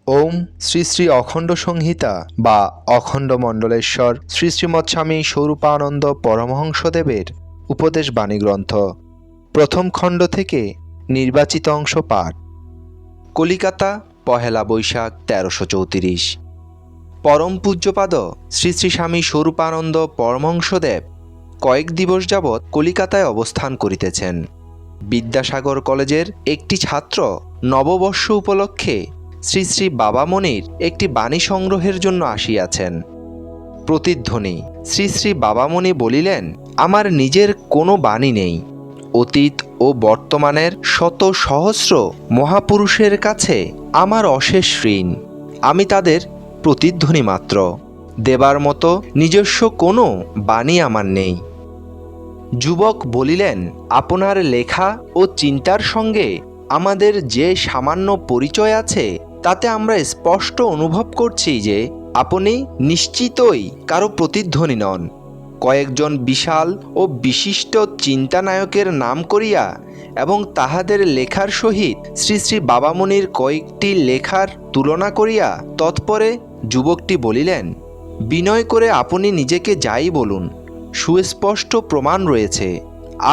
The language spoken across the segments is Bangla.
ওম শ্রী শ্রী অখণ্ড সংহিতা বা অখণ্ড মণ্ডলেশ্বর শ্রী শ্রীমৎ স্বামী স্বরূপানন্দ পরমহংসদেবের উপদেশ বাণী গ্রন্থ প্রথম খণ্ড থেকে নির্বাচিত অংশ পাঠ। কলিকাতা, পহেলা বৈশাখ ১৩৩৪। পরম পূজ্যপাদ শ্রী শ্রী স্বামী স্বরূপানন্দ পরমহংসদেব কয়েক দিবস যাবৎ কলিকাতায় অবস্থান করিতেছেন। বিদ্যাসাগর কলেজের একটি ছাত্র নববর্ষ উপলক্ষে শ্রী শ্রী বাবামণির একটি বাণী সংগ্রহের জন্য আসিয়াছেন। প্রতিধ্বনি। শ্রী শ্রী বাবামণি বলিলেন, আমার নিজের কোনো বাণী নেই। অতীত ও বর্তমানের শত সহস্র মহাপুরুষের কাছে আমার অশেষ ঋণ। আমি তাদের প্রতিধ্বনি মাত্র। দেবার মতো নিজস্ব কোনো বাণী আমার নেই। যুবক বলিলেন, আপনার লেখা ও চিন্তার সঙ্গে আমাদের যে সামান্য পরিচয় আছে তাতে আমরা স্পষ্ট অনুভব করছি যে আপনি নিশ্চিতই কারো প্রতিধ্বনি নন। কয়েকজন বিশাল ও বিশিষ্ট চিন্তানায়কের নাম করিয়া এবং তাহাদের লেখার সহিত শ্রী শ্রী বাবামণির কয়েকটি লেখার তুলনা করিয়া তৎপরে যুবকটি বলিলেন, বিনয় করে আপনি নিজেকে যাই বলুন, সুস্পষ্ট প্রমাণ রয়েছে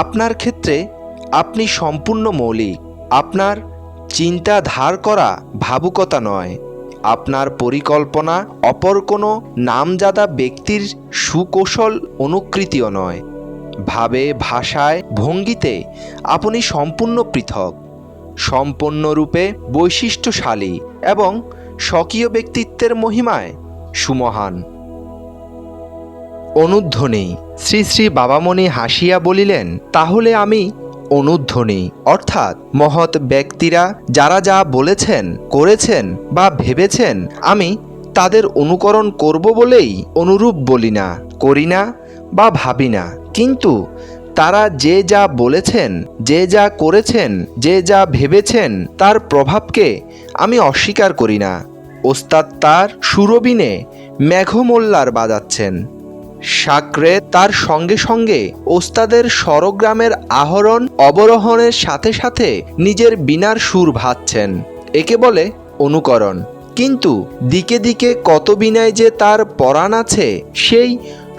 আপনার ক্ষেত্রে আপনি সম্পূর্ণ মৌলিক। আপনার চিন্তা ধার করা ভাবুকতা নয়। আপনার পরিকল্পনা অপর কোনো নামজাদা ব্যক্তির সুকৌশল অনুকৃতিও নয়। ভাবে, ভাষায়, ভঙ্গিতে আপনি সম্পূর্ণ পৃথক, সম্পূর্ণরূপে বৈশিষ্ট্যশালী এবং স্বকীয় ব্যক্তিত্বের মহিমায় সুমহান। অনুধ্বনি। শ্রী শ্রী বাবামণি হাসিয়া বলিলেন, তাহলে আমি অনুধ্বনি, অর্থাৎ মহৎ ব্যক্তিরা যারা যা বলেছেন, করেছেন বা ভেবেছেন, আমি তাদের অনুকরণ করব বলেই অনুরূপ বলি না, করি না বা ভাবি না। কিন্তু তারা যে যা বলেছেন, যে যা করেছেন, যে যা ভেবেছেন তার প্রভাবকে আমি অস্বীকার করি না। ওস্তাদ তার সুরবিনে মেঘমোল্লার বাজাচ্ছেন, সাকরে তার সঙ্গে সঙ্গে ওস্তাদের স্বরগ্রামের আহরণ অবরোহণের সাথে সাথে নিজের বীণার সুর ভাচ্ছেন। একে বলে অনুকরণ। কিন্তু দিকে দিকে কত বীণায় যে তার পরাণ আছে, সেই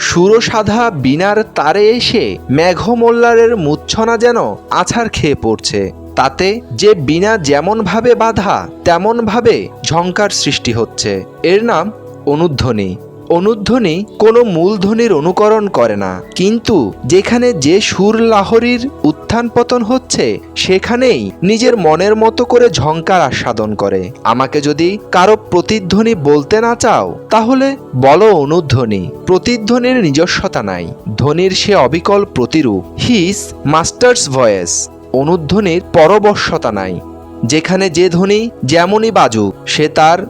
সুরসাধা বীণার তারে এসে মেঘমোল্লারের মূর্ছনা যেন আছাড় খেয়ে পড়ছে। তাতে যে বীণা যেমনভাবে বাঁধা তেমনভাবে ঝঙ্কার সৃষ্টি হচ্ছে। এর নাম অনুধ্বনি। অনুধ্বনি কোনো মূলধ্বনির অনুকরণ করে না, কিন্তু যেখানে যে সুর লাহরীর উত্থান পতন হচ্ছে সেখানেই নিজের মনের মতো করে ঝঙ্কার আস্বাদন করে। আমাকে যদি কারো প্রতিধ্বনি বলতে না চাও তাহলে বলো অনুধ্বনি। প্রতিধ্বনির নিজস্বতা নাই, ধ্বনির সে অবিকল প্রতিরূপ, হিজ মাস্টার্স ভয়েস। অনুধ্বনির পরবশ্যতা নাই। যেখানে যে ধ্বনি যেমনই বাজুক সে তার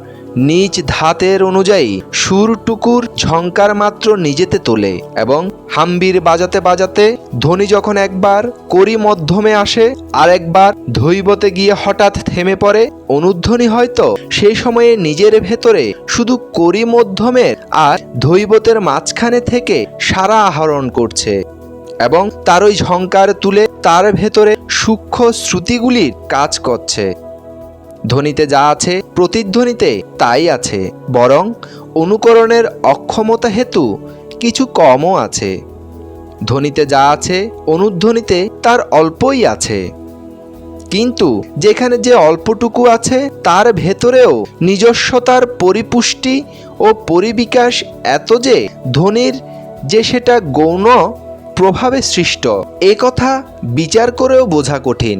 নিজ ধাতের অনুযায়ী সুরটুকুর ঝঙ্কার মাত্র নিজেতে তোলে এবং হাম্বির বাজাতে বাজাতে ধ্বনি যখন একবার করি মধ্যমে আসে আর একবার ধৈবতে গিয়ে হঠাৎ থেমে পড়ে, অনুধ্বনি হয়তো সেই সময়ে নিজের ভেতরে শুধু করি মধ্যমের আর ধৈবতের মাঝখানে থেকে সারা আহরণ করছে এবং তার ওই ঝঙ্কার তুলে তার ভেতরে সূক্ষ্ম শ্রুতিগুলির কাজ করছে। ধ্বনিতে যা আছে প্রতিধ্বনিতে তাই আছে, বরং অনুকরণের অক্ষমতা হেতু কিছু কমও আছে। ধ্বনিতে যা আছে অনুধ্বনিতে তার অল্পই আছে, কিন্তু যেখানে যে অল্পটুকু আছে তার ভেতরেও নিজস্বতার পরিপুষ্টি ও পরিবিকাশ এত যে ধ্বনির যে সেটা গৌণ প্রভাবে সৃষ্ট। এ কথা বিচার করেও বোঝা কঠিন।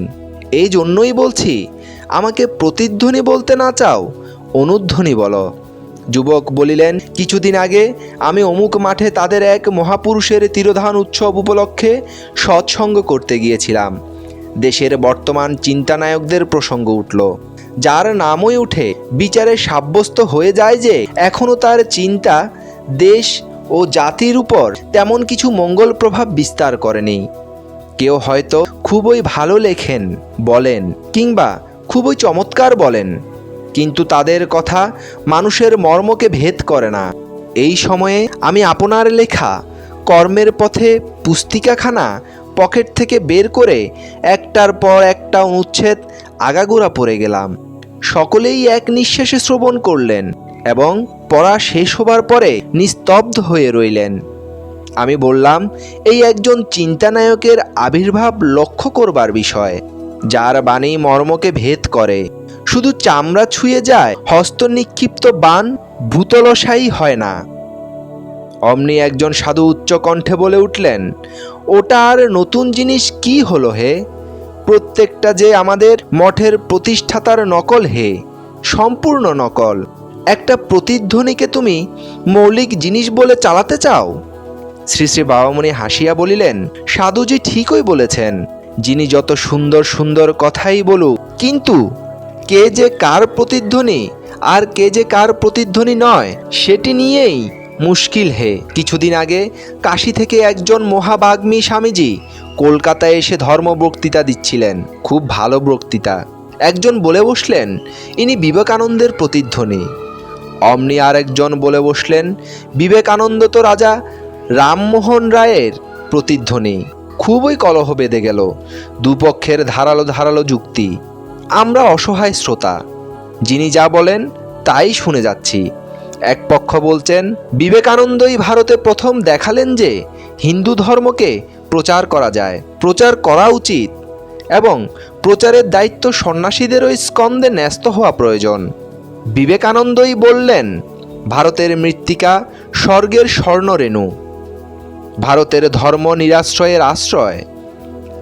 এই জন্যই বলছি, আমাকে প্রতিধ্বনি বলতে না চাও, অনুধ্বনি বলো। যুবক বলিলেন, কিছুদিন আগে আমি অমুক মাঠে তাদের এক মহাপুরুষের তিরোধান উৎসব উপলক্ষে সৎসঙ্গ করতে গিয়েছিলাম। দেশের বর্তমান চিন্তানায়কদের প্রসঙ্গ উঠল, যার নামই উঠে বিচারে সাব্যস্ত হয়ে যায় যে এখনও তার চিন্তা দেশ ও জাতির উপর তেমন কিছু মঙ্গল প্রভাব বিস্তার করেনি। কেউ হয়তো খুবই ভালো লেখেন, বলেন, কিংবা খুবই চমৎকার বলেন, কিন্তু তাদের কথা মানুষের মর্মকে ভেদ করে না। এই সময়ে আমি আপনার লেখা কর্মের পথে পুস্তিকাখানা পকেট থেকে বের করে একটার পর একটা অনুচ্ছেদ আগাগোড়া পড়ে গেলাম। সকলেই এক নিঃশ্বাসে শ্রবণ করলেন এবং পড়া শেষ হবার পরে নিস্তব্ধ হয়ে রইলেন। আমি বললাম, এই একজন চিন্তানায়কের আবির্ভাব লক্ষ্য করবার বিষয়, যার বাণী মর্মকে ভেদ করে। শুধু চামড়া ছুঁয়ে যায়, হস্ত নিক্ষিপ্ত বাণ ভূতলসায়ী হয় না। অমনি একজন সাধু উচ্চ কণ্ঠে বলে উঠলেন, ওটা আর নতুন জিনিস কি হলো হে? প্রত্যেকটা যে আমাদের মঠের প্রতিষ্ঠাতার নকল হে, সম্পূর্ণ নকল। একটা প্রতিধ্বনিকে তুমি মৌলিক জিনিস বলে চালাতে চাও? শ্রী শ্রী বাবামণি হাসিয়া বলিলেন, সাধুজি ঠিকই বলেছেন। যিনি যত সুন্দর সুন্দর কথাই বলুক, কিন্তু কে যে কার প্রতিধ্বনি আর কে যে কার প্রতিধ্বনি নয়, সেটি নিয়েই মুশকিল হে। কিছুদিন আগে কাশী থেকে একজন মহাবাগ্মী স্বামীজি কলকাতায় এসে ধর্ম বক্তৃতা দিচ্ছিলেন। খুব ভালো বক্তৃতা। একজন বলে বসলেন, ইনি বিবেকানন্দের প্রতিধ্বনি। অমনি আর একজন বলে বসলেন, বিবেকানন্দ তো রাজা রামমোহন রায়ের প্রতিধ্বনি। খুবই কলহ বেঁধে গেল। দুপক্ষের ধারালো ধারালো যুক্তি। আমরা অসহায় শ্রোতা, যিনি যা বলেন তাই শুনে যাচ্ছি। এক পক্ষ বলছেন, বিবেকানন্দই ভারতে প্রথম দেখালেন যে হিন্দু ধর্মকে প্রচার করা যায়, প্রচার করা উচিত, এবং প্রচারের দায়িত্ব সন্ন্যাসীদেরই স্কন্ধে ন্যস্ত হওয়া প্রয়োজন। বিবেকানন্দই বললেন, ভারতের মৃত্তিকা স্বর্গের স্বর্ণরেণু, ভারতের ধর্ম নিরাশ্রয়ের আশ্রয়।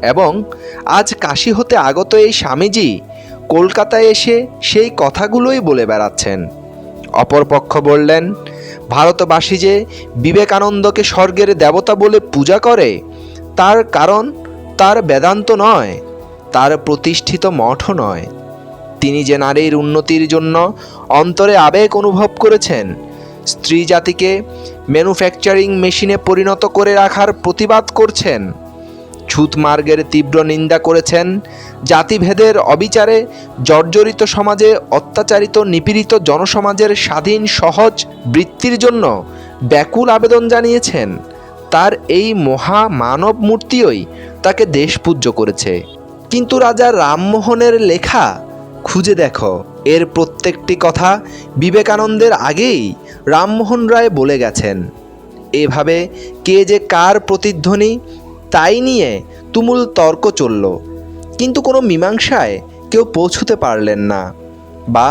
এবং আজ কাশী হতে আগত এই স্বামীজি কলকাতায় এসে সেই কথাগুলোই বলে বেড়াচ্ছেন। অপরপক্ষ বললেন, ভারতবাসী যে বিবেকানন্দকে স্বর্গের দেবতা বলে পূজা করে, তার কারণ তার বেদান্ত নয়, তার প্রতিষ্ঠিত মঠও নয়। তিনি যে নারীর উন্নতির জন্য অন্তরে আবেগ অনুভব করেছেন, স্ত্রী জাতিকে ম্যানুফ্যাকচারিং মেশিনে পরিণত করে রাখার প্রতিবাদ করছেন, ছুতমার্গের তীব্র নিন্দা করেছেন, জাতিভেদের অবিচারে জর্জরিত সমাজে অত্যাচারিত নিপীড়িত জনসমাজের স্বাধীন সহজ বৃত্তির জন্য ব্যাকুল আবেদন জানিয়েছেন, তার এই মহা মানব মূর্তিই তাকে দেশপূজ্য করেছে। কিন্তু রাজা রামমোহনের লেখা খুঁজে দেখো, এর প্রত্যেকটি কথা বিবেকানন্দের আগেই রামমোহন রায় বলে গেছেন। এভাবে কে যে কার প্রতিধ্বনি তাই নিয়ে তুমুল তর্ক চলল, কিন্তু কোনো মীমাংসায় কেউ পৌঁছতে পারলেন না, বা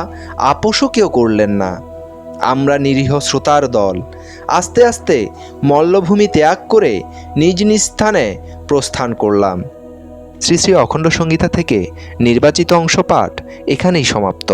আপোষও কেউ করলেন না। আমরা নিরীহ শ্রোতার দল আস্তে আস্তে মল্লভূমি ত্যাগ করে নিজ নিজ স্থানে প্রস্থান করলাম। শ্রী শ্রী অখণ্ড সংহিতা থেকে নির্বাচিত অংশ পাঠ এখানেই সমাপ্ত।